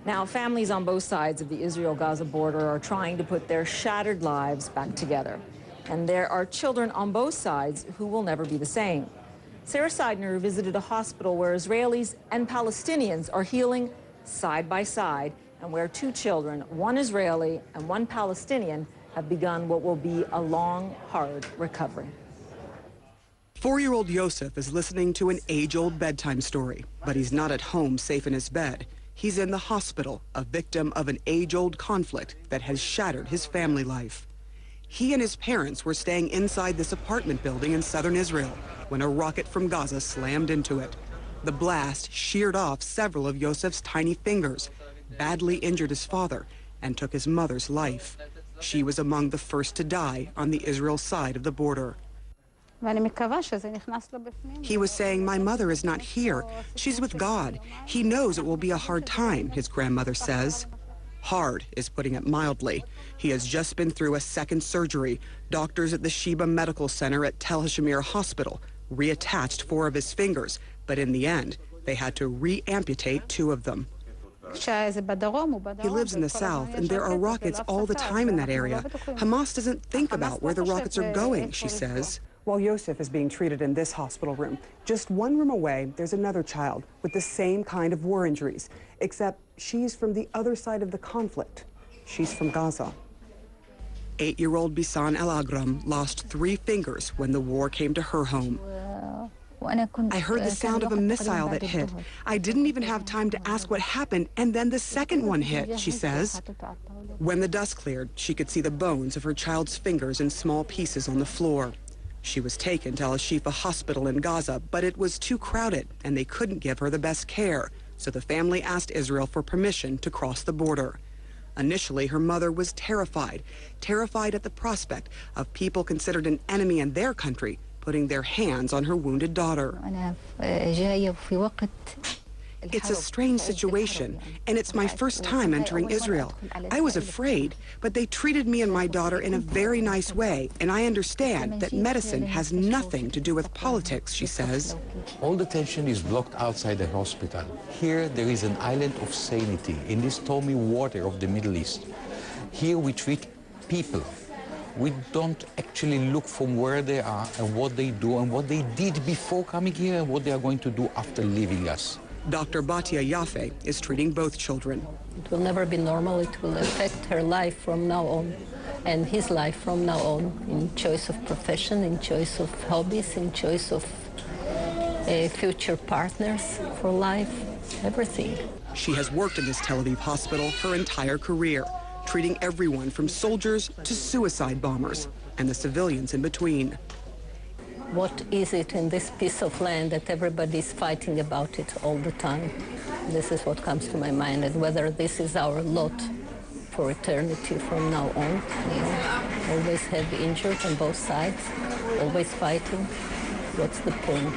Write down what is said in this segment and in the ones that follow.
Now, families on both sides of the Israel-Gaza border are trying to put their shattered lives back together. And there are children on both sides who will never be the same. Sarah Seidner visited a hospital where Israelis and Palestinians are healing side by side, and where two children, one Israeli and one Palestinian, have begun what will be a long, hard recovery. 4-year-old Yosef is listening to an age-old bedtime story, but he's not at home safe in his bed. He's in the hospital, a victim of an age-old conflict that has shattered his family life. He and his parents were staying inside this apartment building in southern Israel when a rocket from Gaza slammed into it. The blast sheared off several of Yosef's tiny fingers, badly injured his father, and took his mother's life. She was among the first to die on the Israel side of the border. He was saying, "My mother is not here. She's with God. He knows it will be a hard time," his grandmother says. Hard is putting it mildly. He has just been through a second surgery. Doctors at the Sheba Medical Center at Tel Hashamir Hospital reattached 4 of his fingers, but in the end, they had to re-amputate 2 of them. He lives in the south, and there are rockets all the time in that area. Hamas doesn't think about where the rockets are going, she says. While Yosef is being treated in this hospital room, just 1 room away, there's another child with the same kind of war injuries, except she's from the other side of the conflict. She's from Gaza. 8-year-old Bisan El-Agram lost 3 fingers when the war came to her home. I heard the sound of a missile that hit. I didn't even have time to ask what happened, and then the second one hit, she says. When the dust cleared, she could see the bones of her child's fingers in small pieces on the floor. She was taken to Al-Shifa Hospital in Gaza, but it was too crowded, and they couldn't give her the best care, so the family asked Israel for permission to cross the border. Initially, her mother was terrified at the prospect of people considered an enemy in their country putting their hands on her wounded daughter. It's a strange situation, and it's my first time entering Israel. I was afraid, but they treated me and my daughter in a very nice way, and I understand that medicine has nothing to do with politics, she says. All the tension is blocked outside the hospital. Here there is an island of sanity in this stormy water of the Middle East. Here we treat people. We don't actually look from where they are and what they do and what they did before coming here and what they are going to do after leaving us. Dr. Batya Yaffe is treating both children. It will never be normal. It will affect her life from now on and his life from now on, in choice of profession, in choice of hobbies, in choice of future partners for life, everything. She has worked in this Tel Aviv hospital her entire career, treating everyone from soldiers to suicide bombers and the civilians in between. What is it in this piece of land that everybody's fighting about it all the time? This is what comes to my mind, and whether this is our lot for eternity from now on. You know, always have injured on both sides, always fighting. What's the point?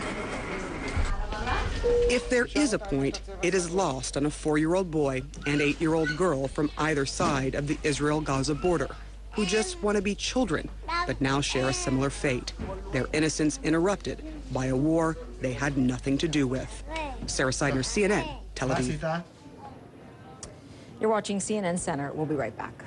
If there is a point, it is lost on a 4-year-old boy and 8-year-old girl from either side of the Israel-Gaza border, who just want to be children, but now share a similar fate. Their innocence interrupted by a war they had nothing to do with. Sarah Seidner, CNN, Tel Aviv. You're watching CNN Center. We'll be right back.